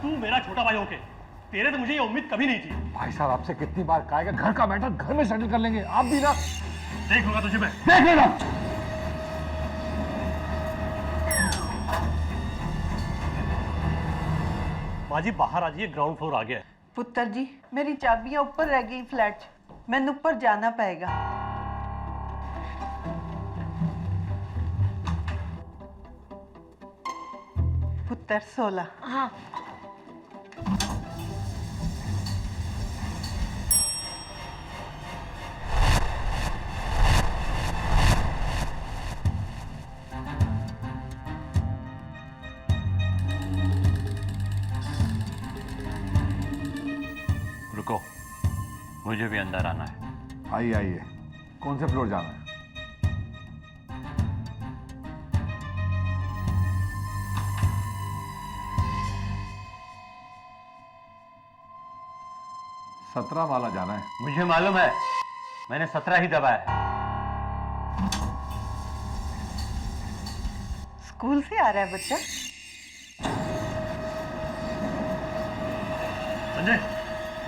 तू मेरा छोटा भाई होके तेरे तो मुझे ये उम्मीद कभी नहीं थी। भाई साहब आपसे कितनी बार कहा है कि घर का मैटर घर में सेटल कर लेंगे, आप भी ना। देख लूंगा तुझे मैं, देख लेना। माँ जी बाहर आ जाइए, ग्राउंड फ्लोर आ गया है। पुत्र जी मेरी चाबियां ऊपर रह गई फ्लैट च, मैंने ऊपर जाना पड़ेगा। पुत्र 16। हाँ रुको, मुझे भी अंदर आना है। आइए आइए, कौन से फ्लोर जाना है? सत्रह वाला जाना है। मुझे मालूम है, मैंने 17 ही दबाया है। स्कूल से आ रहा है बच्चा? संजय,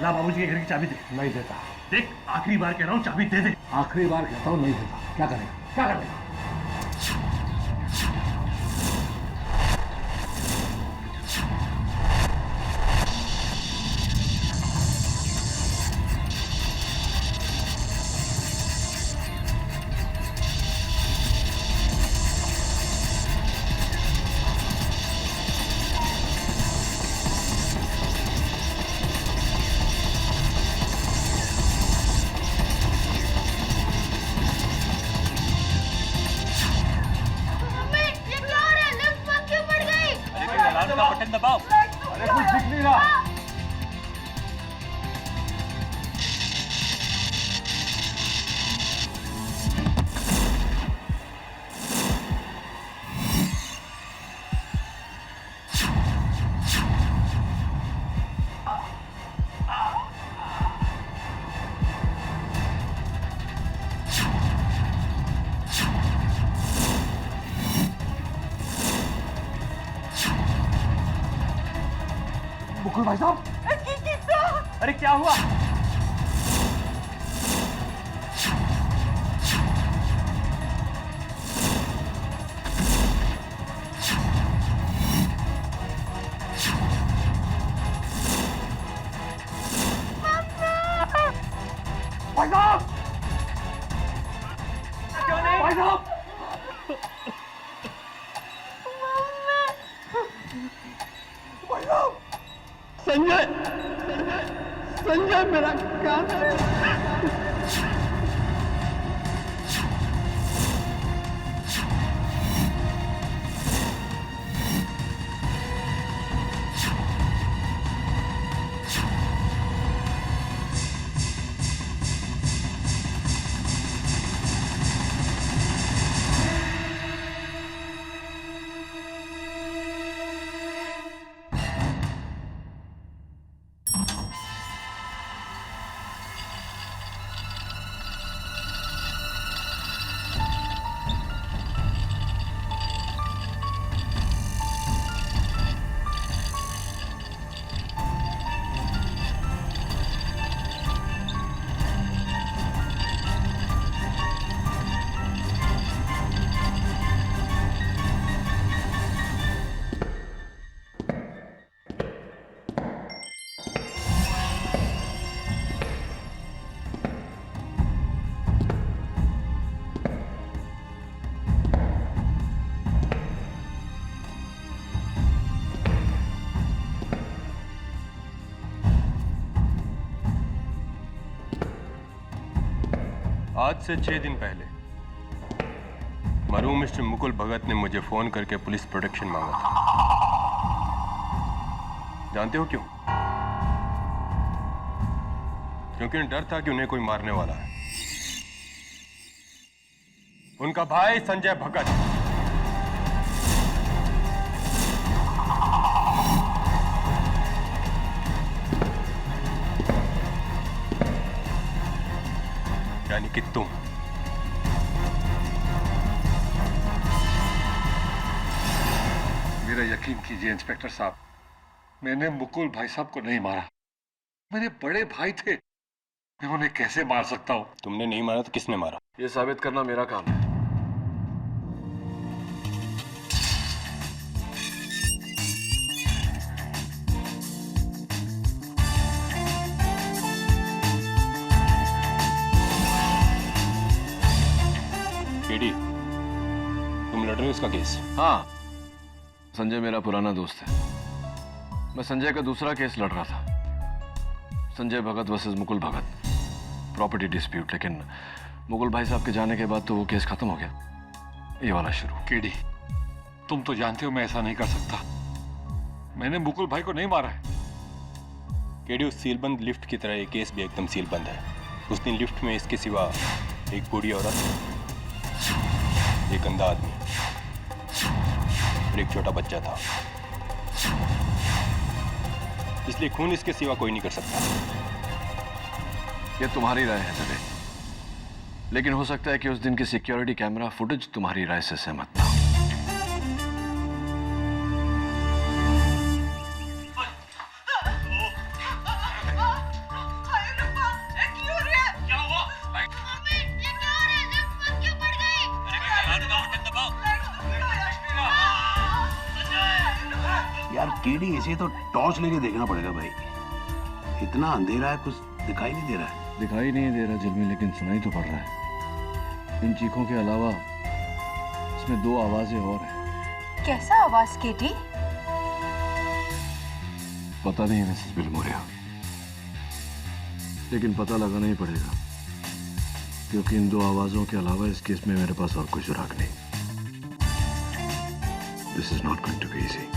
ला बाबूजी के घर की चाबी दे। नहीं देता। देख आखिरी बार कह रहा हूँ, चाबी दे दे। आखिरी बार कहता हूँ नहीं देता। क्या करेगा, क्या करेगा? बटन दबाओ। अरे कुछ दिख नहीं रहा। मुकुल भाई साहब, अरे क्या हुआ? भाई साहब, क्यों नहीं? भाई साहब, भाई साहब। संजय, संजय मेरा कान है। आज से 6 दिन पहले मरहूम मिस्टर मुकुल भगत ने मुझे फोन करके पुलिस प्रोटेक्शन मांगा था। जानते हो क्यों? क्योंकि उन्हें डर था कि उन्हें कोई मारने वाला है। उनका भाई संजय भगत यानी कि तुम। मेरा यकीन कीजिए इंस्पेक्टर साहब, मैंने मुकुल भाई साहब को नहीं मारा। मेरे बड़े भाई थे, मैं उन्हें कैसे मार सकता हूँ? तुमने नहीं मारा तो किसने मारा? ये साबित करना मेरा काम है। केडी, तुम लड़ रहे हो इसका केस? हाँ, संजय मेरा पुराना दोस्त है। मैं संजय का दूसरा केस लड़ रहा था, संजय भगत वर्सेस मुकुल भगत, प्रॉपर्टी डिस्प्यूट। लेकिन मुकुल भाई साहब के जाने के बाद तो वो केस खत्म हो गया, ये वाला शुरू। केडी, तुम तो जानते हो मैं ऐसा नहीं कर सकता। मैंने मुकुल भाई को नहीं मारा है। केडी, उस सीलबंद लिफ्ट की तरह ये केस भी एकदम सीलबंद है। उस दिन लिफ्ट में इसके सिवा एक बूढ़ी औरत, एक अंधा आदमी और एक छोटा बच्चा था। इसलिए खून इसके सिवा कोई नहीं कर सकता। ये तुम्हारी राय है जबे, लेकिन हो सकता है कि उस दिन की सिक्योरिटी कैमरा फुटेज तुम्हारी राय से सहमत था। यार केडी, इसे तो टॉर्च लेके देखना पड़ेगा भाई। इतना अंधेरा है, कुछ दिखाई नहीं दे रहा है। दिखाई नहीं दे रहा जलमी, लेकिन सुनाई तो पड़ रहा है। इन चीखों के अलावा इसमें दो आवाजें और हैं। कैसा आवाज केटी? पता नहीं मिसेस बिलमोरिया, लेकिन पता लगाना ही पड़ेगा, क्योंकि इन दो आवाजों के अलावा इस केस में मेरे पास और कोई सुराग नहीं। This is not going to be easy.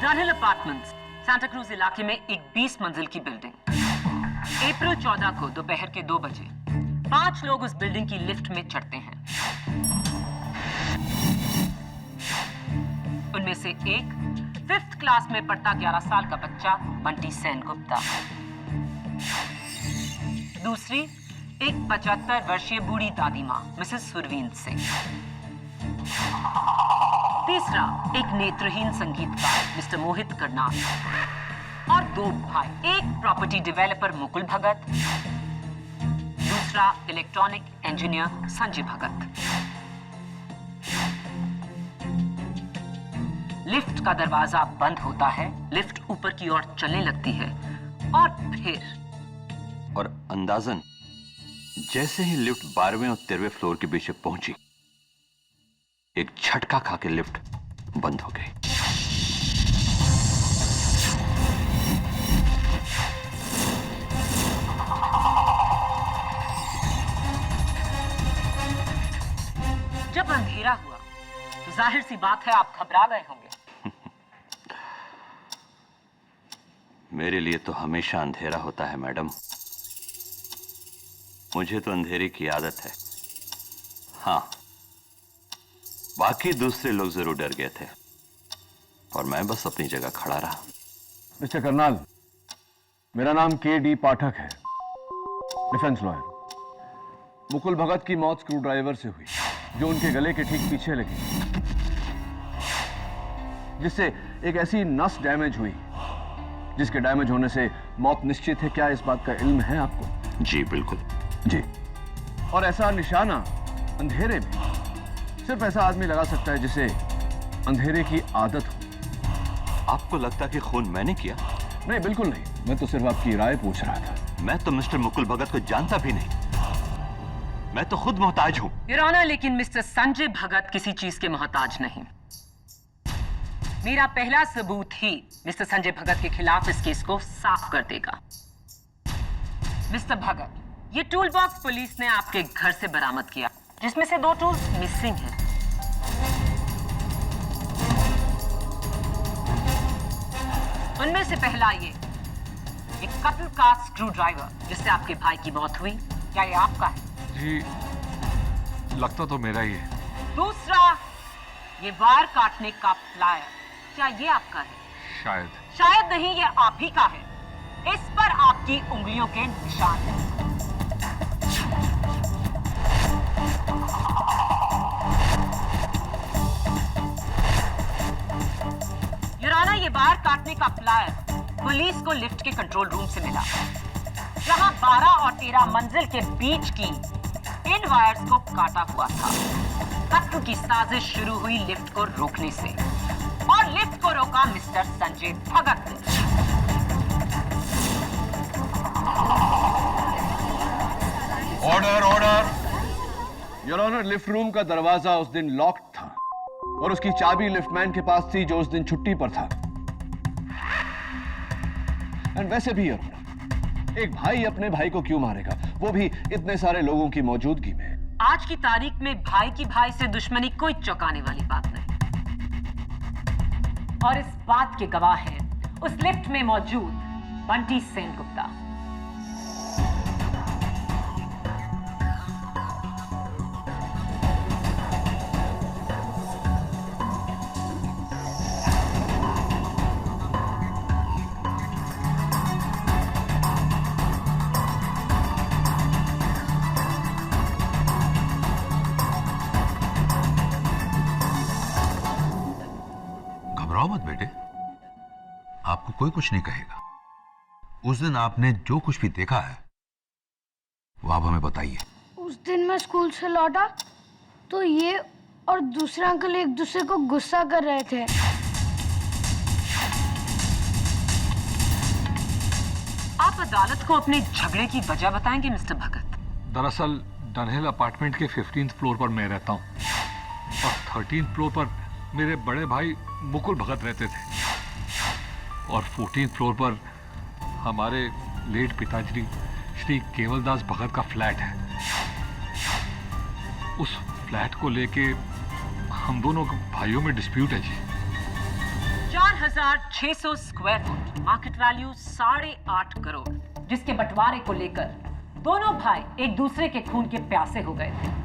Dunhill apartments, Santacruz इलाके में एक 20 मंजिल की बिल्डिंग। अप्रैल 14 को दोपहर के 2 बजे 5 लोग उस बिल्डिंग की लिफ्ट में चढ़ते हैं। उनमें से एक 5th क्लास में पढ़ता 11 साल का बच्चा बंटी सेन गुप्ता, दूसरी एक 75 वर्षीय बूढ़ी दादी मां मिसेस सुरवीन सिंह, तीसरा एक नेत्रहीन संगीतकार मिस्टर मोहित करनाल, और 2 भाई, एक प्रॉपर्टी डेवलपर मुकुल भगत, दूसरा इलेक्ट्रॉनिक इंजीनियर संजय भगत। लिफ्ट का दरवाजा बंद होता है, लिफ्ट ऊपर की ओर चलने लगती है और फिर और अंदाजन जैसे ही लिफ्ट 12वें और 13वें फ्लोर के बीच पहुंची, एक झटका खा के लिफ्ट बंद हो गई। जब अंधेरा हुआ तो जाहिर सी बात है आप घबरा गए होंगे। मेरे लिए तो हमेशा अंधेरा होता है मैडम। मुझे तो अंधेरे की आदत है। हाँ, बाकी दूसरे लोग जरूर डर गए थे और मैं बस अपनी जगह खड़ा रहा। मिस्टर करनाल, मेरा नाम केडी पाठक है, डिफेंस लॉयर। मुकुल भगत की मौत स्क्रू ड्राइवर से हुई, जो उनके गले के ठीक पीछे लगी, जिससे एक ऐसी नस डैमेज हुई जिसके डैमेज होने से मौत निश्चित है। क्या इस बात का इल्म है आपको? जी बिल्कुल। जी। और ऐसा निशाना अंधेरे में सिर्फ ऐसा आदमी लगा सकता है जिसे अंधेरे की आदत हो। आपको लगता कि खून मैंने किया? नहीं, बिल्कुल नहीं। मैं तो सिर्फ आपकी राय पूछ रहा था। मैं तो मिस्टर मुकुल भगत को जानता भी नहीं। मैं तो खुद मोहताज हूं। योर ऑनर, लेकिन मिस्टर संजय भगत किसी चीज के मोहताज नहीं। मेरा पहला सबूत ही मिस्टर संजय भगत के खिलाफ इस केस को साफ कर देगा। मिस्टर भगत, ये टूल बॉक्स पुलिस ने आपके घर से बरामद किया, जिसमें से 2 टूल्स मिसिंग हैं। उनमें से पहला ये एक कत्ल का स्क्रू ड्राइवर जिससे आपके भाई की मौत हुई, क्या ये आपका है? जी, लगता तो मेरा ही है। दूसरा ये वायर काटने का प्लायर, क्या ये आपका है? शायद। शायद नहीं, ये आप ही का है। इस पर आपकी उंगलियों के निशान हैं। वायर काटने का फ्लायर पुलिस को लिफ्ट के कंट्रोल रूम से मिला, जहां 12 और 13 मंजिल के बीच की इन वायर्स को काटा हुआ था। कत्ल की साजिश शुरू हुई लिफ्ट को रोकने से, और लिफ्ट को रोका मिस्टर संजय भगत ने। Order order. Your honour, lift room का दरवाजा उस दिन लॉक्ड था और उसकी चाबी लिफ्टमैन के पास थी जो उस दिन छुट्टी पर था। एंड वैसे भी योर ऑनर, एक भाई अपने भाई को क्यों मारेगा, वो भी इतने सारे लोगों की मौजूदगी में। आज की तारीख में भाई की भाई से दुश्मनी कोई चौंकाने वाली बात नहीं, और इस बात के गवाह हैं उस लिफ्ट में मौजूद बंटी सेनगुप्ता। घबराओ मत बेटे, आपको कोई कुछ नहीं कहेगा। उस दिन आपने जो कुछ भी देखा है वो आप हमें बताइए। उस दिन मैं स्कूल से लौटा तो ये और दूसरा अंकल एक दूसरे को गुस्सा कर रहे थे। आप अदालत को अपने झगड़े की वजह बताएंगे मिस्टर भगत? दरअसल डनहिल अपार्टमेंट के 15th फ्लोर पर मैं रहता हूँ और 13th फ्लोर पर मेरे बड़े भाई मुकुल भगत रहते थे, और 14th फ्लोर पर हमारे लेट पिताजी श्री केवलदास भगत का फ्लैट है। उस फ्लैट को लेके हम दोनों भाइयों में डिस्प्यूट है जी। 4600 square foot, market value 8.5 crore, जिसके बंटवारे को लेकर दोनों भाई एक दूसरे के खून के प्यासे हो गए थे।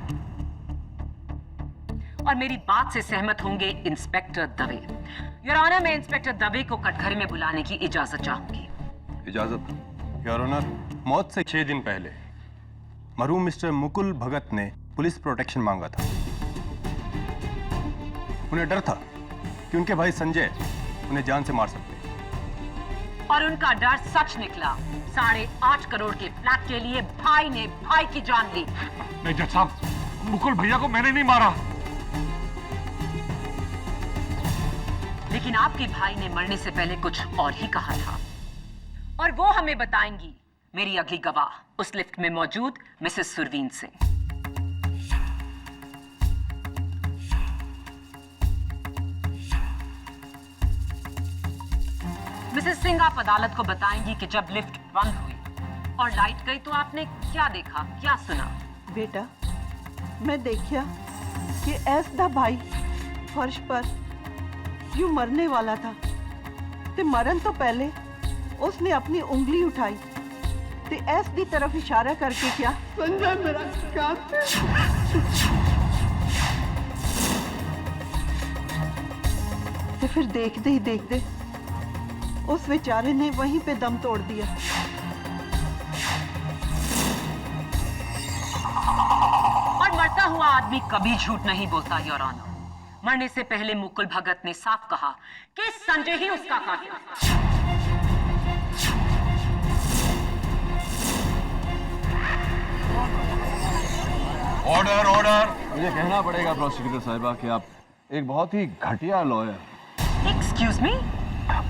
और मेरी बात से सहमत होंगे इंस्पेक्टर दवे। योर ऑनर, मैं इंस्पेक्टर दवे को कटघरे में बुलाने की इजाजत चाहूंगी। इजाजत। योर ऑनर, मौत से 6 दिन पहले मरहूम मिस्टर मुकुल भगत ने पुलिस प्रोटेक्शन मांगा था। उन्हें डर था कि उनके भाई संजय उन्हें जान से मार सकते हैं। और उनका डर सच निकला। 8.5 करोड़ के फ्लैट के लिए भाई ने भाई की जान ली। नहीं जज साहब, मुकुल भैया को मैंने नहीं मारा। लेकिन आपके भाई ने मरने से पहले कुछ और ही कहा था, और वो हमें बताएंगी मेरी अगली गवाह, उस लिफ्ट में मौजूद मिसेस सुरवीन सिंह। मिसेस सिंह, आप अदालत को बताएंगी कि जब लिफ्ट बंद हुई और लाइट गई तो आपने क्या देखा, क्या सुना? बेटा, मैं देखिया कि ऐस दा भाई फर्श पर यूं मरने वाला था, ते मरन तो पहले उसने अपनी उंगली उठाई ते ऐस दी तरफ इशारा करके क्या, संजय मेरा कातिल। ते फिर देखते ही देखते उस बेचारे ने वहीं पे दम तोड़ दिया। और मरता हुआ आदमी कभी झूठ नहीं बोलता योर ऑनर। मरने से पहले मुकुल भगत ने साफ कहा कि संजय ही उसका कातिल था। Order order. मुझे कहना पड़ेगा प्रोसिक्यूटर साहिबा कि आप एक बहुत ही घटिया लॉयर। Excuse me?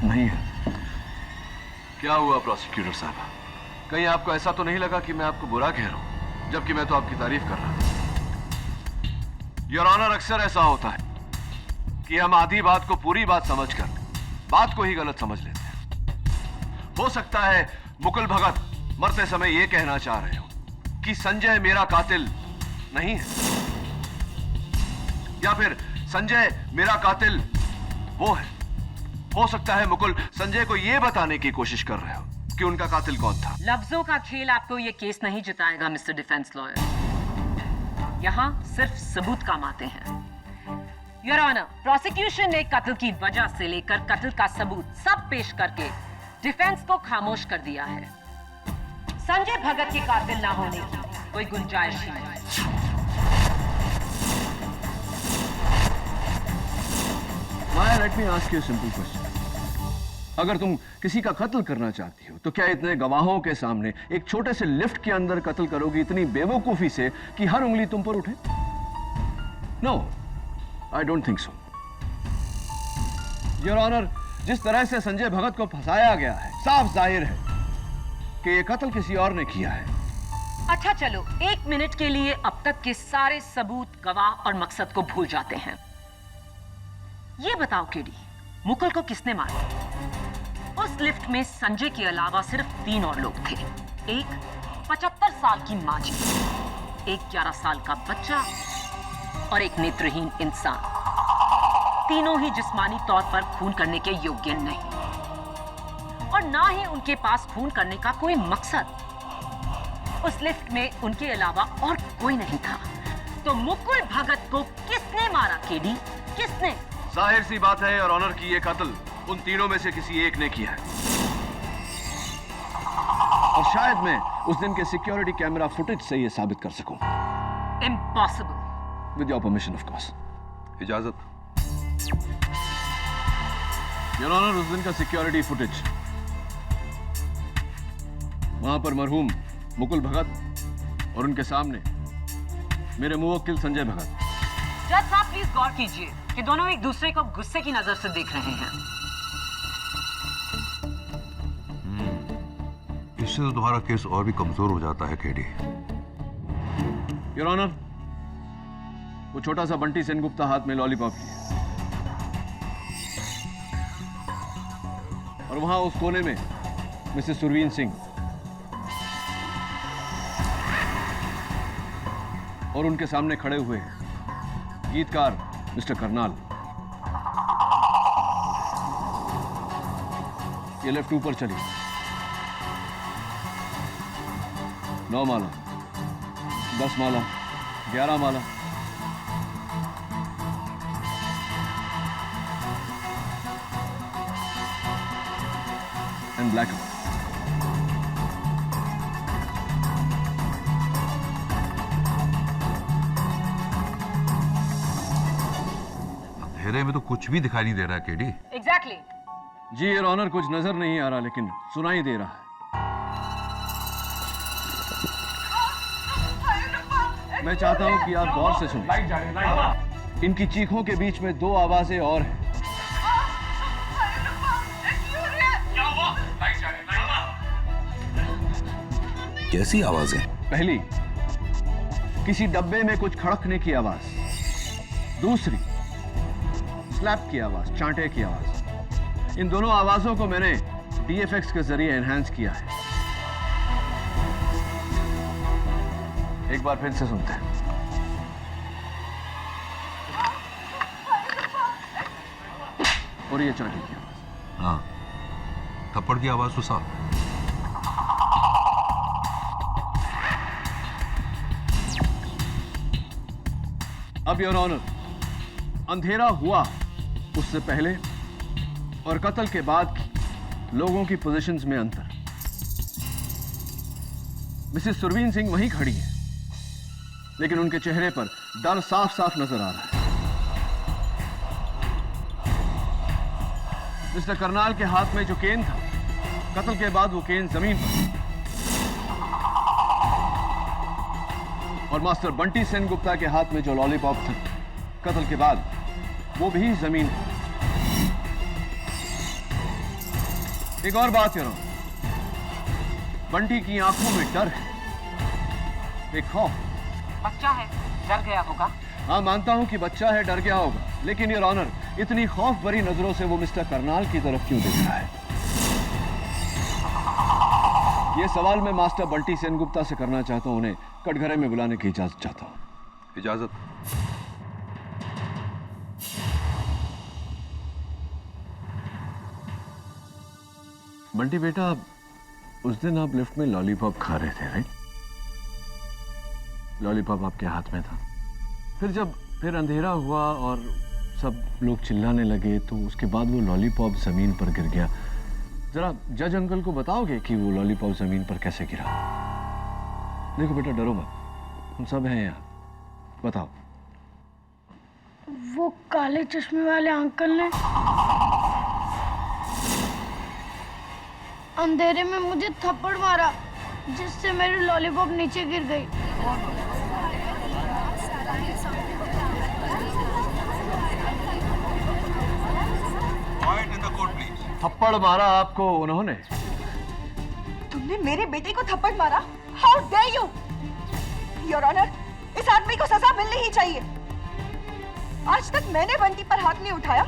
नहीं है। क्या हुआ प्रोसिक्यूटर साहिबा? कहीं आपको ऐसा तो नहीं लगा कि मैं आपको बुरा कह रहा हूं, जबकि मैं तो आपकी तारीफ कर रहा हूं। योर ऑनर, अक्सर ऐसा होता है कि हम आधी बात को पूरी बात समझकर बात को ही गलत समझ लेते हैं। हो सकता है मुकुल भगत मरते समय यह कहना चाह रहे हो कि संजय मेरा कातिल नहीं है, या फिर संजय मेरा कातिल वो है। हो सकता है मुकुल संजय को यह बताने की कोशिश कर रहे हो कि उनका कातिल कौन था। लफ्जों का खेल आपको यह केस नहीं जिताएगा मिस्टर डिफेंस लॉयर। यहां सिर्फ सबूत काम आते हैं। योर ऑनर, प्रोसिक्यूशन ने कत्ल की वजह से लेकर कत्ल का सबूत सब पेश करके डिफेंस को खामोश कर दिया है। संजय भगत के कातिल ना होने की कोई गुंजाइश ही नहीं। Maya, let me ask you a simple question. अगर तुम किसी का कत्ल करना चाहती हो तो क्या इतने गवाहों के सामने एक छोटे से लिफ्ट के अंदर कत्ल करोगी इतनी बेवकूफी से कि हर उंगली तुम पर उठे? No, I don't think so. Your honour, जिस तरह से संजय भगत को फंसाया गया है, साफ जाहिर है कि यह कत्ल किसी और ने किया है। अच्छा चलो, 1 मिनट के लिए अब तक के सारे सबूत, गवाह और मकसद को भूल जाते हैं। ये बताओ केडी, मुकुल को किसने मारा? उस लिफ्ट में संजय के अलावा सिर्फ 3 और लोग थे। एक 75 साल की माजी, एक 11 साल का बच्चा और एक नेत्रहीन इंसान। तीनों ही जिस्मानी तौर पर खून करने के योग्य नहीं और ना ही उनके पास खून करने का कोई मकसद। उस लिफ्ट में उनके अलावा और कोई नहीं था। तो मुकुल भगत को किसने मारा केडी? किसने? जाहिर सी बात है और ऑनर की ये कत्ल उन तीनों में से किसी एक ने किया है। और शायद मैं उस दिन के सिक्योरिटी कैमरा फुटेज से ये साबित कर सकूं। Impossible. With your permission of course. इजाजत। योर ऑनर, उस दिन का सिक्योरिटी फुटेज, वहां पर मरहूम मुकुल भगत और उनके सामने मेरे मुवक्किल संजय भगत। जज साहब प्लीज गौर कीजिए कि दोनों एक दूसरे को गुस्से की नजर से देख रहे हैं। इससे तो तुम्हारा केस और भी कमजोर हो जाता है केडी। योर ऑनर, वो छोटा सा बंटी सेनगुप्ता हाथ में लॉलीपॉप लिए और वहां उस कोने में मिसेस सुरवीन सिंह और उनके सामने खड़े हुए गीतकार मिस्टर करनाल। ये लेफ्ट ऊपर चली, 9 माला, 10 माला, 11 माला, एंड ब्लैक। अंधेरे में तो कुछ भी दिखाई नहीं दे रहा है केडी। एग्जैक्टली। जी योर ऑनर, कुछ नजर नहीं आ रहा लेकिन सुनाई दे रहा है। मैं चाहता हूं कि आप गौर से सुनें। इनकी चीखों के बीच में 2 आवाजें और हैं। कैसी आवाजें? पहली, किसी डब्बे में कुछ खड़कने की आवाज। दूसरी, स्लैप की आवाज, चांटे की आवाज। इन दोनों आवाजों को मैंने DFX के जरिए एनहांस किया है। एक बार फिर से सुनते हैं। और ये चांटे की आवाज। हाँ, थप्पड़ की आवाज तो साफ। अब योर ऑनर, अंधेरा हुआ उससे पहले और कत्ल के बाद की लोगों की पोजीशंस में अंतर। मिसेस सुरवीन सिंह वहीं खड़ी है लेकिन उनके चेहरे पर डर साफ साफ नजर आ रहा है। मिस्टर करनाल के हाथ में जो केन था, कत्ल के बाद वो केन जमीन पर, और मास्टर बंटी सेनगुप्ता के हाथ में जो लॉलीपॉप था, कत्ल के बाद वो भी जमीन पर। एक और बात कह रहा हूं, बंटी की आंखों में डर है, एक खौफ। बच्चा है, डर गया होगा। हाँ, मानता हूं कि बच्चा है, डर गया होगा, लेकिन योर ऑनर, इतनी खौफ भरी नजरों से वो मिस्टर करनाल की तरफ क्यों देख रहा है? ये सवाल मैं मास्टर बंटी सेनगुप्ता से करना चाहता हूं। उन्हें कटघरे में बुलाने की इजाजत चाहता हूं। इजाजत। बंटी बेटा, उस दिन आप लिफ्ट में लॉलीपॉप खा रहे थे, राइट? लॉलीपॉप आपके हाथ में था। फिर अंधेरा हुआ और सब लोग चिल्लाने लगे, तो उसके बाद वो लॉलीपॉप जमीन पर गिर गया। जरा जज अंकल को बताओगे कि वो लॉलीपॉप जमीन पर कैसे गिरा? देखो बेटा, डरो मत, हम सब हैं यहाँ। बताओ। वो काले चश्मे वाले अंकल ने अंधेरे में मुझे थप्पड़ मारा जिससे मेरी लॉलीपॉप नीचे गिर गई। थप्पड़ मारा आपको उन्होंने? तुमने मेरे बेटे को थप्पड़ मारा? How dare you! Your honour, इस आदमी को सजा मिलनी ही चाहिए। आज तक मैंने बंटी पर हाथ नहीं उठाया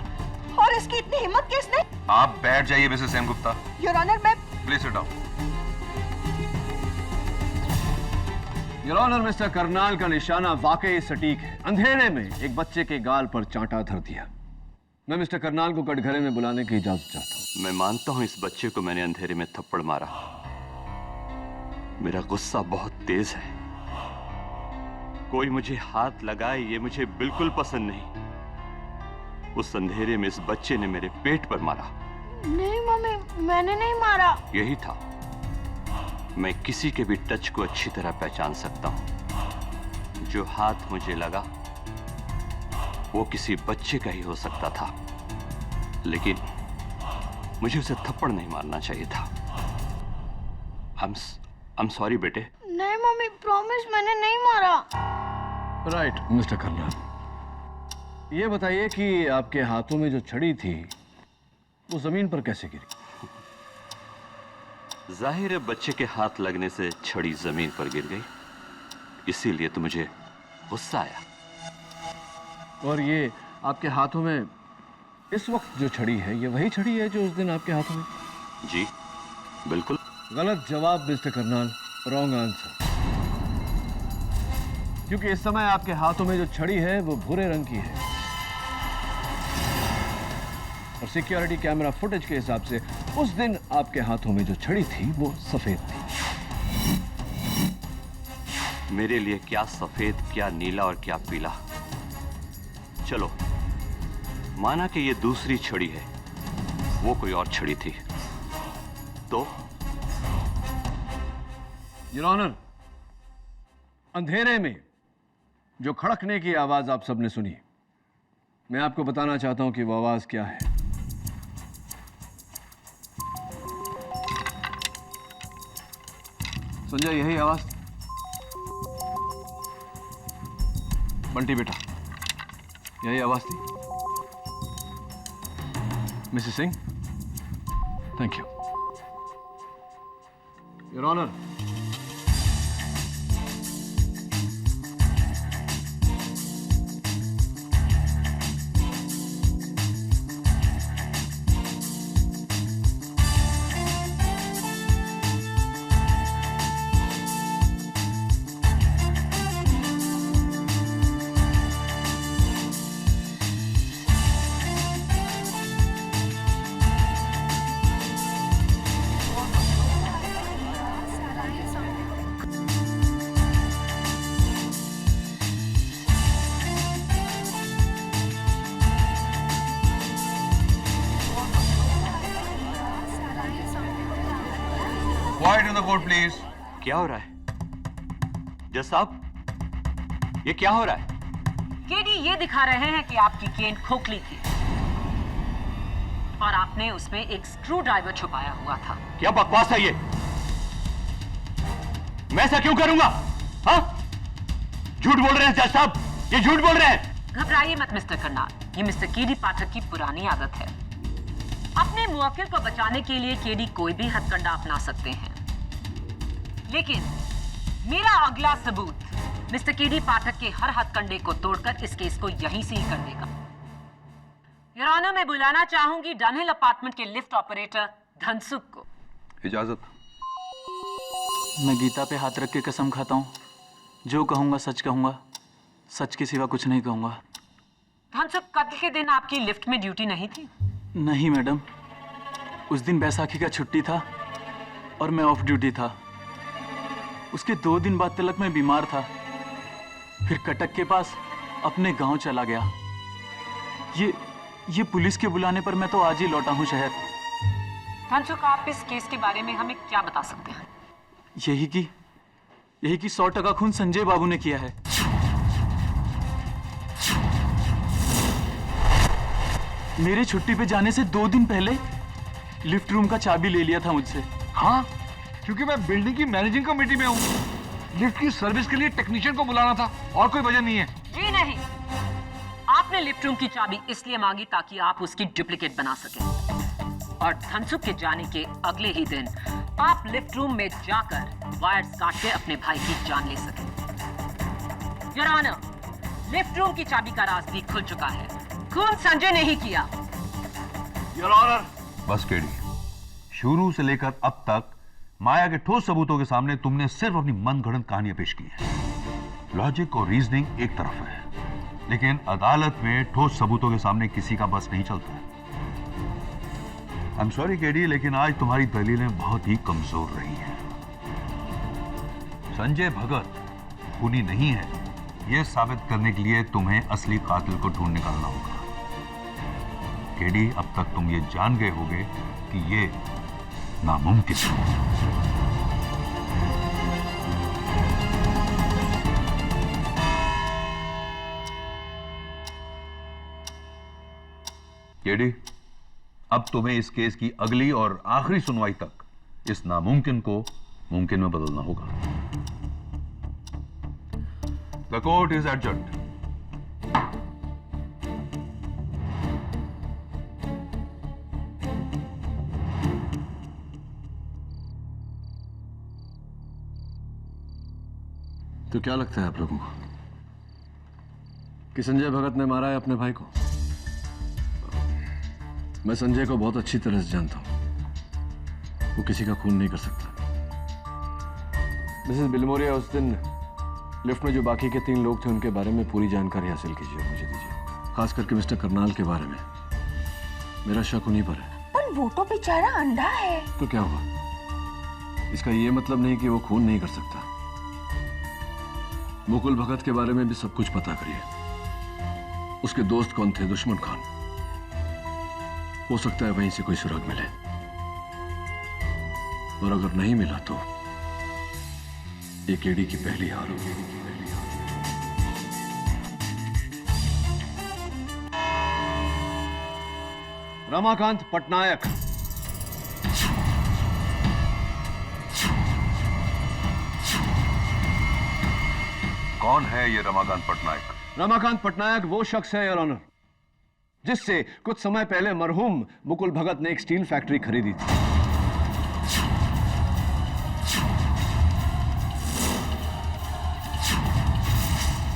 और इसकी इतनी हिम्मत किसने? आप बैठ जाइए मिसेस सेनगुप्ता। योर ऑनर, मैं please sit down. Your honour, mister Karnal का निशाना वाकई सटीक है। अंधेरे में एक बच्चे के गाल पर चांटा धर दिया। मैं मिस्टर करनाल को कटघरे में बुलाने की इजाजत चाहता हूं। मैं मानता हूं इस बच्चे को मैंने अंधेरे में थप्पड़ मारा। मेरा गुस्सा बहुत तेज है। कोई मुझे हाथ लगाए ये मुझे बिल्कुल पसंद नहीं। उस अंधेरे में इस बच्चे ने मेरे पेट पर मारा। नहीं मम्मी, मैंने नहीं मारा। यही था। मैं किसी के भी टच को अच्छी तरह पहचान सकता हूं। जो हाथ मुझे लगा वो किसी बच्चे का ही हो सकता था, लेकिन मुझे उसे थप्पड़ नहीं मारना चाहिए था। I'm sorry बेटे। नहीं मम्मी, प्रॉमिस, मैंने नहीं मारा। राइट मिस्टर करनाल, ये बताइए कि आपके हाथों में जो छड़ी थी वो जमीन पर कैसे गिरी? जाहिर है बच्चे के हाथ लगने से छड़ी जमीन पर गिर गई, इसीलिए तो मुझे गुस्सा आया। और ये आपके हाथों में इस वक्त जो छड़ी है, ये वही छड़ी है जो उस दिन आपके हाथों में? जी बिल्कुल। गलत जवाब मिस्टर करनाल, रॉन्ग आंसर। क्योंकि इस समय आपके हाथों में जो छड़ी है वो भूरे रंग की है और सिक्योरिटी कैमरा फुटेज के हिसाब से उस दिन आपके हाथों में जो छड़ी थी वो सफेद थी। मेरे लिए क्या सफेद, क्या नीला और क्या पीला। चलो माना कि ये दूसरी छड़ी है, वो कोई और छड़ी थी तो? योर ऑनर, अंधेरे में जो खड़कने की आवाज आप सबने सुनी, मैं आपको बताना चाहता हूं कि वो आवाज क्या है। संजय, यही आवाज? बंटी बेटा, यही आवाज थी? Mrs Singh, thank you. Your honour, Quiet in the court, please. क्या हो रहा है जज साहब? ये क्या हो रहा है? केडी ये दिखा रहे हैं कि आपकी केन खोखली थी और आपने उसमें एक स्क्रू ड्राइवर छुपाया हुआ था। क्या बकवास है ये? मैं ऐसा क्यों करूंगा? हाँ? झूठ बोल रहे हैं जज साहब, ये झूठ बोल रहे हैं। घबराइए मत मिस्टर करनाल, ये मिस्टर केडी पाठक की पुरानी आदत है। अपने मुवक्किल को बचाने के लिए केडी कोई भी हथकंडा अपना सकते हैं, लेकिन मेरा अगला सबूत मिस्टर केडी पाठक के हर हथकंडे को तोड़कर इस केस को यहीं से ही कर देगा। योर ऑनर, मैं बुलाना चाहूंगी डनहिल अपार्टमेंट के लिफ्ट ऑपरेटर धनसुख को। इजाजत। मैं गीता पे हाथ रख के कसम खाता हूँ, जो कहूँगा सच कहूँगा, सच के सिवा कुछ नहीं कहूँगा। धनसुख, कत्ल के दिन आपकी लिफ्ट में ड्यूटी नहीं थी? नहीं मैडम, उस दिन बैसाखी का छुट्टी था और मैं ऑफ ड्यूटी था। उसके 2 दिन बाद तलक मैं बीमार था, फिर कटक के पास अपने गांव चला गया। ये पुलिस के बुलाने पर मैं तो आज ही लौटा हूं शहर। धनसुख, आप इस केस के बारे में हमें क्या बता सकते हैं? यही कि 100% खून संजय बाबू ने किया है। मेरे छुट्टी पे जाने से 2 दिन पहले लिफ्ट रूम का चाबी ले लिया था मुझसे। हाँ, क्योंकि मैं बिल्डिंग की मैनेजिंग कमेटी में हूँ। लिफ्ट की सर्विस के लिए टेक्नीशियन को बुलाना था, और कोई वजह नहीं है। जी नहीं, आपने लिफ्ट रूम की चाबी इसलिए मांगी ताकि आप उसकी डुप्लीकेट बना सकें, और धनसुख के जाने के अगले ही दिन आप लिफ्ट रूम में जाकर वायर्स काट के अपने भाई की जान ले सकें। योर ऑनर, लिफ्ट रूम की चाबी का राज भी खुल चुका है। खून संजय ने ही किया। Your honour. बस केडी, शुरू से लेकर अब तक माया के ठोस सबूतों के सामने तुमने सिर्फ अपनी मनगढ़ंत कहानियां पेश की हैं। लॉजिक और रीजनिंग एक तरफ है, लेकिन अदालत में ठोस सबूतों के सामने किसी का बस नहीं चलता है। आई एम सॉरी केडी, लेकिन आज तुम्हारी दलीलें बहुत ही कमजोर रही हैं। संजय भगत खूनी नहीं है, यह साबित करने के लिए तुम्हें असली कातिल को ढूंढ निकालना होगा। केडी, अब तक तुम ये जान गए होगे कि ये नामुमकिन है। केडी, अब तुम्हें इस केस की अगली और आखिरी सुनवाई तक इस नामुमकिन को मुमकिन में बदलना होगा। The court is adjourned. तो क्या लगता है आप लोगों को कि संजय भगत ने मारा है अपने भाई को? मैं संजय को बहुत अच्छी तरह से जानता हूं। वो किसी का खून नहीं कर सकता। मिसेस बिलमोरिया, उस दिन लिफ्ट में जो बाकी के 3 लोग थे उनके बारे में पूरी जानकारी हासिल कीजिए, मुझे दीजिए। खास करके मिस्टर करनाल के बारे में। मेरा शक उन्हीं पर है। पर वो तो बेचारा अंधा है। तो क्या हुआ? इसका ये मतलब नहीं कि वो खून नहीं कर सकता। मुकुल भगत के बारे में भी सब कुछ पता करिए। उसके दोस्त कौन थे? दुश्मन खान। हो सकता है वहीं से कोई सुराग मिले, और अगर नहीं मिला तो एक एडी की पहली हार होगी। रमाकांत पटनायक। कौन है ये रमाकांत पटनायक? रमाकांत पटनायक वो शख्स है, योर ऑनर, जिससे कुछ समय पहले मरहूम मुकुल भगत ने एक स्टील फैक्ट्री खरीदी थी।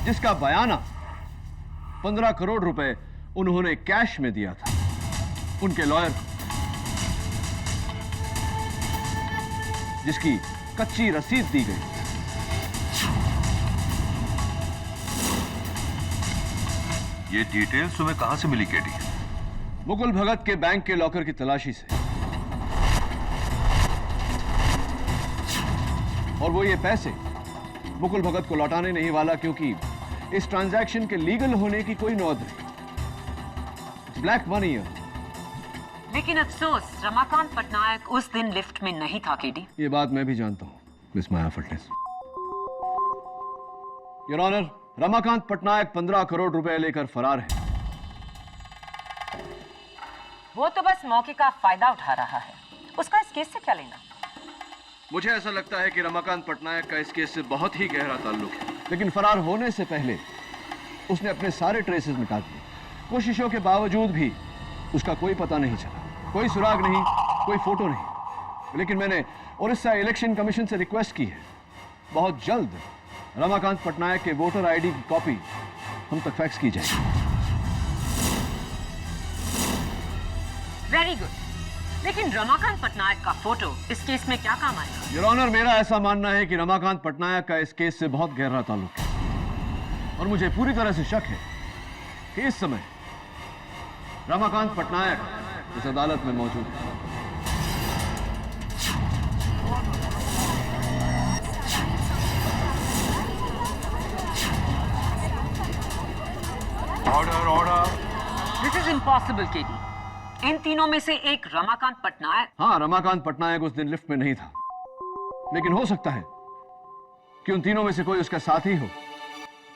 जिसका बयाना 15 करोड़ रुपए उन्होंने कैश में दिया था उनके लॉयर को, जिसकी कच्ची रसीद दी गई। ये डिटेल्स तुम्हें कहां से मिली केडी? मुकुल भगत के बैंक के लॉकर की तलाशी से। और वो ये पैसे मुकुल भगत को लौटाने नहीं वाला, क्योंकि इस ट्रांजैक्शन के लीगल होने की कोई नौबत नहीं। ब्लैक मनी है। लेकिन अफसोस रमाकांत पटनायक उस दिन लिफ्ट में नहीं था केडी। ये बात मैं भी जानता हूं, मिस माया फटनेस। योर ऑनर, रमाकांत पटनायक 15 करोड़ रुपए लेकर फरार है। वो तो बस मौके का फायदा उठा रहा है। उसका इस केस से क्या लेना? मुझे ऐसा लगता है कि रमाकांत पटनायक का इस केस से बहुत ही गहरा ताल्लुक है, लेकिन फरार होने से पहले उसने अपने सारे ट्रेसेस मिटा दिए। कोशिशों के बावजूद भी उसका कोई पता नहीं चला, कोई सुराग नहीं, कोई फोटो नहीं। लेकिन मैंने उड़ीसा इलेक्शन कमीशन से रिक्वेस्ट की है, बहुत जल्द रमाकांत पटनायक के वोटर आईडी की कॉपी हम तक फैक्स की जाएगी। वेरी गुड, लेकिन रमाकांत पटनायक का फोटो इस केस में क्या काम आएगा? योर ऑनर, मेरा ऐसा मानना है कि रमाकांत पटनायक का इस केस से बहुत गहरा ताल्लुक है, और मुझे पूरी तरह से शक है कि इस समय रमाकांत पटनायक इस अदालत में मौजूद है। Order, order. This is impossible KD. इन तीनों में से एक रमाकांत पटनायक। हाँ, रमाकांत पटनायक उस दिन लिफ्ट में नहीं था, लेकिन हो सकता है कि उन तीनों में से कोई उसका साथी हो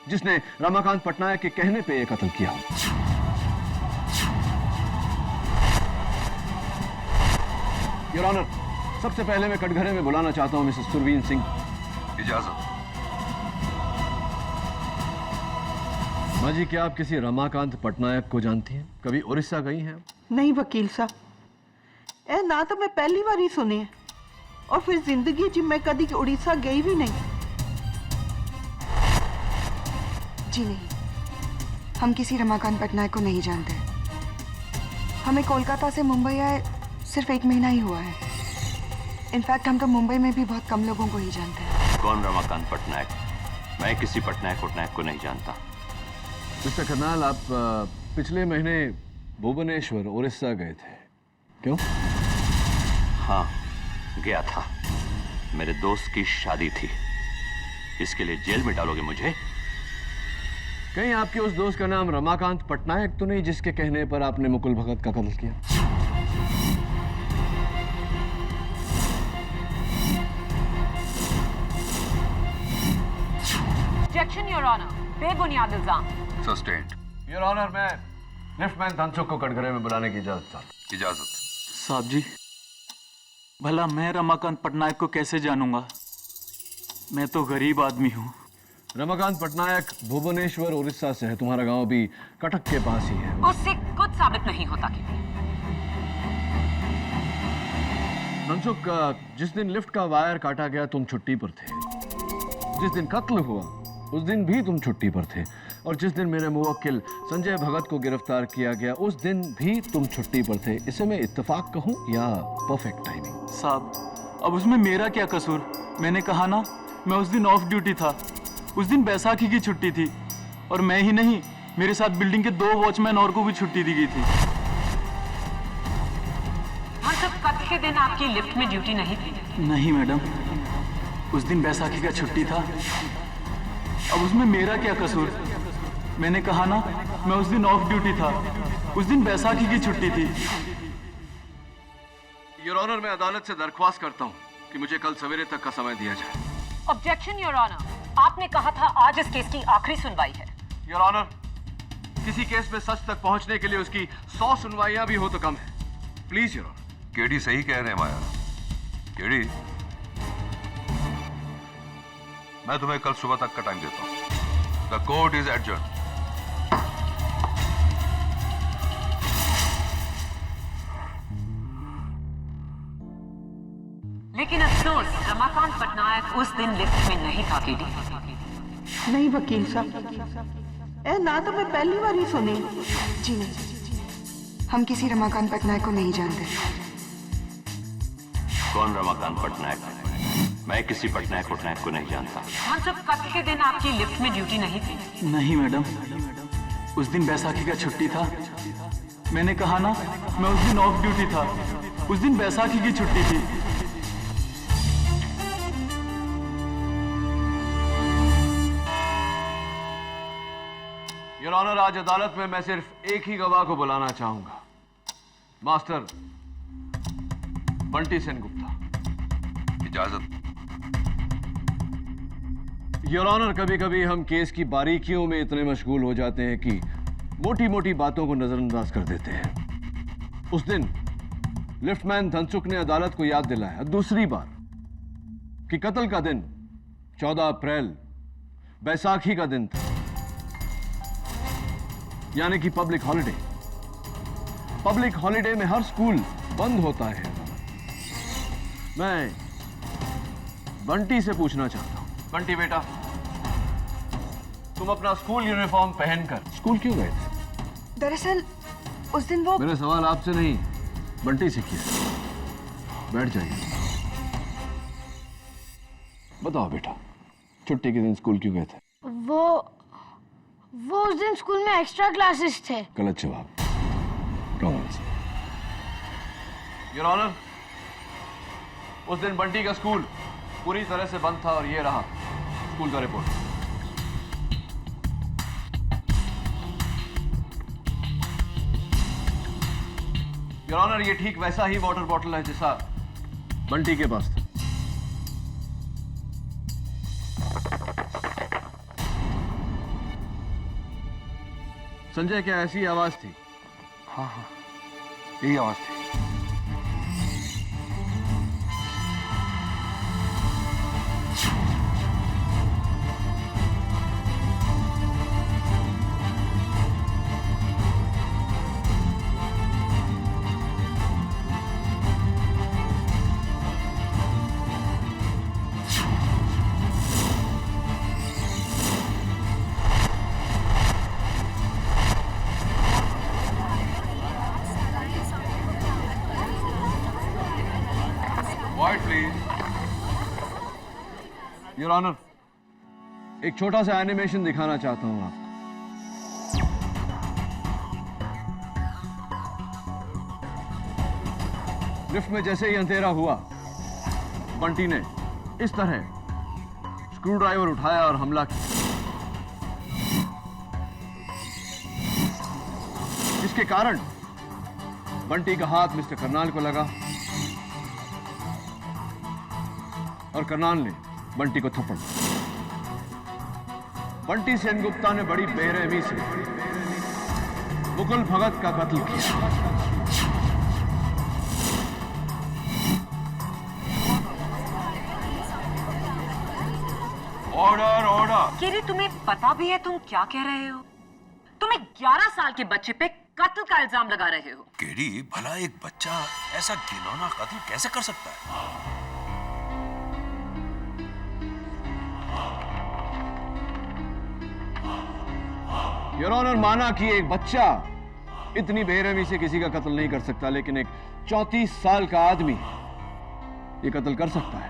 जिसने रमाकांत पटनायक के कहने पे यह कत्ल किया। योर ऑनर, सबसे पहले मैं कटघरे में बुलाना चाहता हूं मिसेस सुरवीन सिंह। इजाजत। माँ जी, क्या आप किसी रमाकांत पटनायक को जानती हैं? कभी उड़ीसा गई हैं? नहीं वकील साहब, ए ना तो मैं पहली बार ही सुने हैं और फिर जिंदगी जी मैं कभी उड़ीसा गई भी नहीं। जी नहीं, हम किसी रमाकांत पटनायक को नहीं जानते। हमें कोलकाता से मुंबई आए सिर्फ 1 महीना ही हुआ है। इनफैक्ट हम तो मुंबई में भी बहुत कम लोगों को ही जानते हैं। कौन रमाकांत पटनायक? मैं किसी पटनायक को नहीं जानता। मिस्टर करनाल, आप पिछले महीने भुवनेश्वर उड़ीसा गए थे, क्यों? हाँ, गया था। मेरे दोस्त की शादी थी। इसके लिए जेल में डालोगे मुझे? कहीं आपके उस दोस्त का नाम रमाकांत पटनायक तो नहीं, जिसके कहने पर आपने मुकुल भगत का कत्ल किया? Objection, Your Honor. बेबुनियाद इल्जाम। सस्टेन्ड। योर ऑनर, मैं लिफ्टमैन धनसुख को कटघरे में बुलाने की इजाजत चाहता हूं। इजाजत। साहब जी, भला मैं रमाकांत पटनायक को कैसे जानूंगा? मैं तो गरीब आदमी हूँ। रमाकांत पटनायक भुवनेश्वर उड़ीसा से है। तुम्हारा गांव भी कटक के पास ही है। उससे कुछ साबित नहीं होता कि धनसुख, जिस दिन लिफ्ट का वायर काटा गया तुम छुट्टी पर थे। जिस दिन कत्ल हुआ उस दिन भी तुम छुट्टी पर थे। और जिस दिन मेरे मुवक्किल संजय भगत को गिरफ्तार किया गया उस दिन भी तुम छुट्टी पर थे। इसे मैं इत्तेफाक कहूं या परफेक्ट टाइमिंग? साहब, अब उसमें मेरा क्या कसूर? मैंने कहा ना, मैं उस दिन ऑफ ड्यूटी था। उस दिन बैसाखी की छुट्टी थी और मैं ही नहीं, मेरे साथ बिल्डिंग के 2 वॉचमैन और को भी छुट्टी दी गई थी। हाँ, सब कत्ल के दिन आपकी लिफ्ट में ड्यूटी नहीं थी? नहीं मैडम, उस दिन बैसाखी का छुट्टी था। अब उसमें मेरा क्या कसूर? मैंने कहा ना, मैं उस दिन ऑफ ड्यूटी था। उस दिन बैसाखी की छुट्टी थी। योर ऑनर, मैं अदालत से दरख्वास्त करता हूं कि मुझे कल सवेरे तक का समय दिया जाए। Objection, your honour. आपने कहा था आज इस केस की आखिरी सुनवाई है। योर ऑनर, किसी केस में सच तक पहुंचने के लिए उसकी 100 सुनवाइयां भी हो तो कम है। Please your honour. केडी सही कह रहे हैं माया। केडी, मैं तुम्हें कल सुबह तक का टाइम देता हूं। The court is adjourn. लेकिन अफसोस, रमाकांत पटनायक उस दिन लिफ्ट में नहीं था। केडी नहीं वकील साहब, ए ना तो मैं पहली बार ही सुने। जी नहीं, हम किसी रमाकांत पटनायक को नहीं जानते। कौन रमाकांत पटनायक? मैं किसी पटनायक को नहीं जानता। हाँ, सब कत्ल के दिन आपकी लिफ्ट में ड्यूटी नहीं थी? नहीं मैडम, उस दिन बैसाखी का छुट्टी था। मैंने कहा ना, मैं उस दिन ऑफ ड्यूटी था। उस दिन बैसाखी की छुट्टी थी। योर ऑनर, आज अदालत में मैं सिर्फ एक ही गवाह को बुलाना चाहूंगा, मास्टर बंटी सेन गुप्ता। इजाजत। योर ऑनर, कभी कभी हम केस की बारीकियों में इतने मशगूल हो जाते हैं कि मोटी मोटी बातों को नजरअंदाज कर देते हैं। उस दिन लिफ्टमैन धनसुख ने अदालत को याद दिलाया दूसरी बार कि कत्ल का दिन 14 अप्रैल बैसाखी का दिन था, यानी कि पब्लिक हॉलिडे। पब्लिक हॉलिडे में हर स्कूल बंद होता है। मैं बंटी से पूछना चाहता हूं, बंटी बेटा, तुम अपना स्कूल यूनिफॉर्म पहनकर स्कूल क्यों गए थे? दरअसल उस दिन वो... मेरे सवाल आपसे नहीं, बंटी से किया। बैठ जाइए। बताओ बेटा, छुट्टी के दिन स्कूल क्यों गए थे? वो उस दिन स्कूल में एक्स्ट्रा क्लासेस थे। गलत जवाब। Wrong answer. योर ऑनर, उस दिन बंटी का स्कूल पूरी तरह से बंद था और ये रहा स्कूल का रिपोर्ट। योर ऑनर, ये ठीक वैसा ही वाटर बॉटल है जैसा बंटी के पास था। संजय, क्या ऐसी आवाज थी? हाँ हाँ, यही आवाज थी। योर ऑनर, एक छोटा सा एनिमेशन दिखाना चाहता हूं आपको। लिफ्ट में जैसे ही अंधेरा हुआ, बंटी ने इस तरह स्क्रू ड्राइवर उठाया और हमला किया, जिसके कारण बंटी का हाथ मिस्टर करनाल को लगा और करनाल ने बंटी को थप्पड़ मारा। बंटी सेनगुप्ता ने बड़ी बेरहमी से मुकुल भगत का कत्ल किया। Order order. केरी, तुम्हें पता भी है तुम क्या कह रहे हो? तुम एक 11 साल के बच्चे पे कत्ल का इल्जाम लगा रहे हो। केडी, भला एक बच्चा ऐसा घिनौना कत्ल कैसे कर सकता है? योर ऑनर, माना कि एक बच्चा इतनी बेरहमी से किसी का कत्ल नहीं कर सकता, लेकिन एक 34 साल का आदमी ये कत्ल कर सकता है।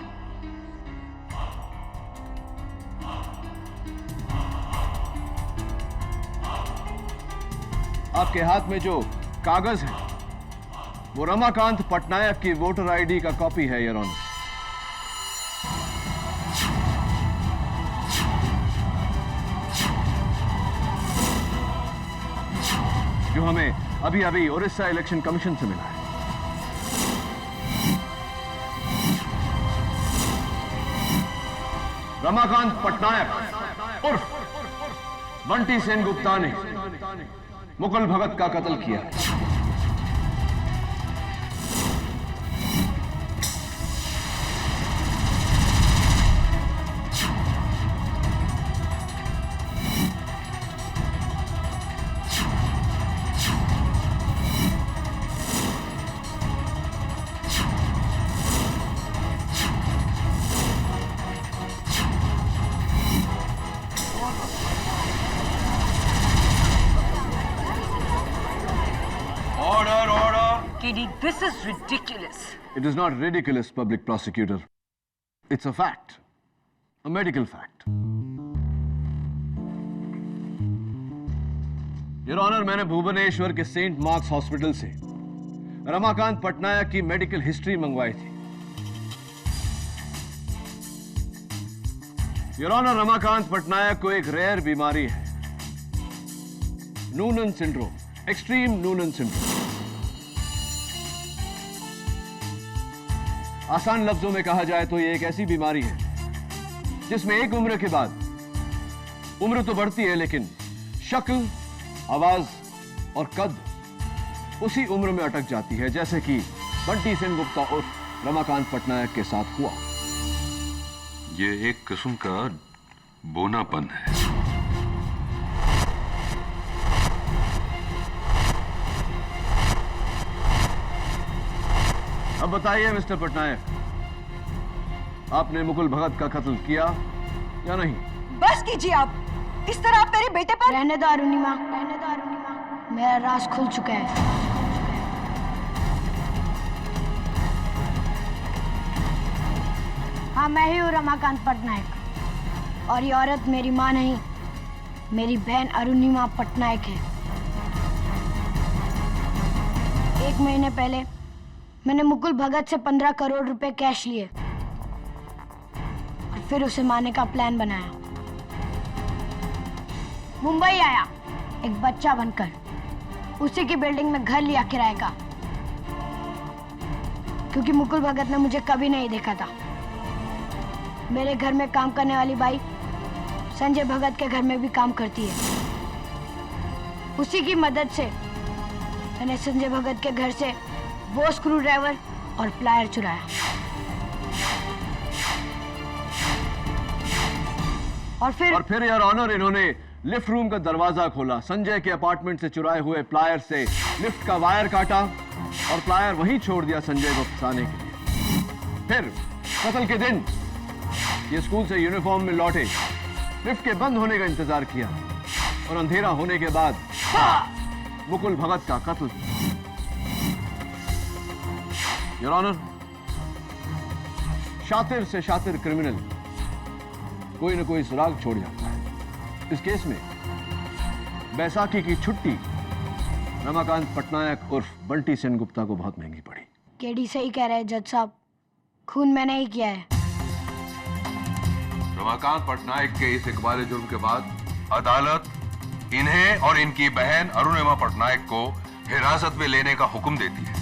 आपके हाथ में जो कागज है वो रमाकांत पटनायक की वोटर आईडी का कॉपी है योर ऑनर। जो हमें अभी अभी उड़ीसा इलेक्शन कमीशन से मिला है। रमाकांत पटनायक उर्फ बंटी सेनगुप्ता ने मुकुल भगत का कत्ल किया है। This is ridiculous. It is not ridiculous, public prosecutor. It's a fact. A medical fact. Your Honor, मैंने भुवनेश्वर के सेंट मार्क्स हॉस्पिटल से रमाकांत पटनायक की मेडिकल हिस्ट्री मंगवाई थी। Your Honor, रमाकांत पटनायक को एक रेयर बीमारी है, Noonan syndrome, extreme Noonan syndrome. आसान लफ्जों में कहा जाए तो ये एक ऐसी बीमारी है जिसमें एक उम्र के बाद उम्र तो बढ़ती है, लेकिन शक्ल, आवाज और कद उसी उम्र में अटक जाती है, जैसे कि बंटी सेनगुप्ता उर्फ रमाकांत पटनायक के साथ हुआ। ये एक किस्म का बोनापन है। अब बताइए मिस्टर पटनायक, आपने मुकुल भगत का कत्ल किया या नहीं? बस कीजिए आप। इस तरह आप मेरे बेटे पर। रहने दो अरुणिमा, मेरा राज खुल चुका है। हाँ, मैं ही हूँ रमाकांत पटनायक, और ये औरत मेरी माँ नहीं, मेरी बहन अरुणिमा पटनायक है। 1 महीने पहले मैंने मुकुल भगत से 15 करोड़ रुपए कैश लिए और फिर उसे मारने का प्लान बनाया। मुंबई आया एक बच्चा बनकर, उसी की बिल्डिंग में घर लिया किराए का, क्योंकि मुकुल भगत ने मुझे कभी नहीं देखा था। मेरे घर में काम करने वाली बाई संजय भगत के घर में भी काम करती है। उसी की मदद से मैंने संजय भगत के घर से वो स्क्रू ड्राइवर और प्लायर चुराया, और फिर योर ऑनर, इन्होंने लिफ्ट रूम का दरवाजा खोला, संजय के अपार्टमेंट से चुराए हुए प्लायर से लिफ्ट का वायर काटा और प्लायर वहीं छोड़ दिया संजय को फंसाने के लिए। फिर कत्ल के दिन ये स्कूल से यूनिफॉर्म में लौटे, लिफ्ट के बंद होने का इंतजार किया और अंधेरा होने के बाद मुकुल भगत का कत्ल। योर ऑनर, शातिर से शातिर क्रिमिनल कोई न कोई सुराग छोड़ जाता है। इस केस में बैसाखी की छुट्टी रमाकांत पटनायक उर्फ बंटी सेन गुप्ता को बहुत महंगी पड़ी। केडी सही कह रहे हैं जज साहब, खून मैंने ही किया है। रमाकांत पटनायक के इस इकबाल जुर्म के बाद अदालत इन्हें और इनकी बहन अरुणिमा पटनायक को हिरासत में लेने का हुक्म देती है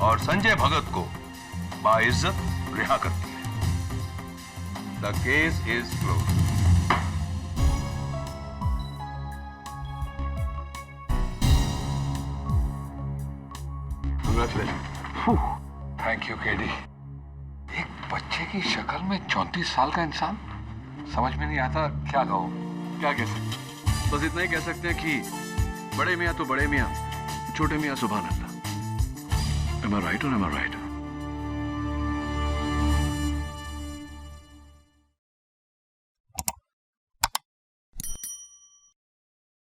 और संजय भगत को बाइज्जत रिहा करती है। The case is close. Thank you KD. एक बच्चे की शक्ल में 34 साल का इंसान, समझ में नहीं आता क्या कहूं। क्या कह सकते, बस इतना ही कह सकते हैं कि बड़े मियाँ तो बड़े मियाँ, छोटे मियाँ सुभान अल्लाह। Am I right or am I right?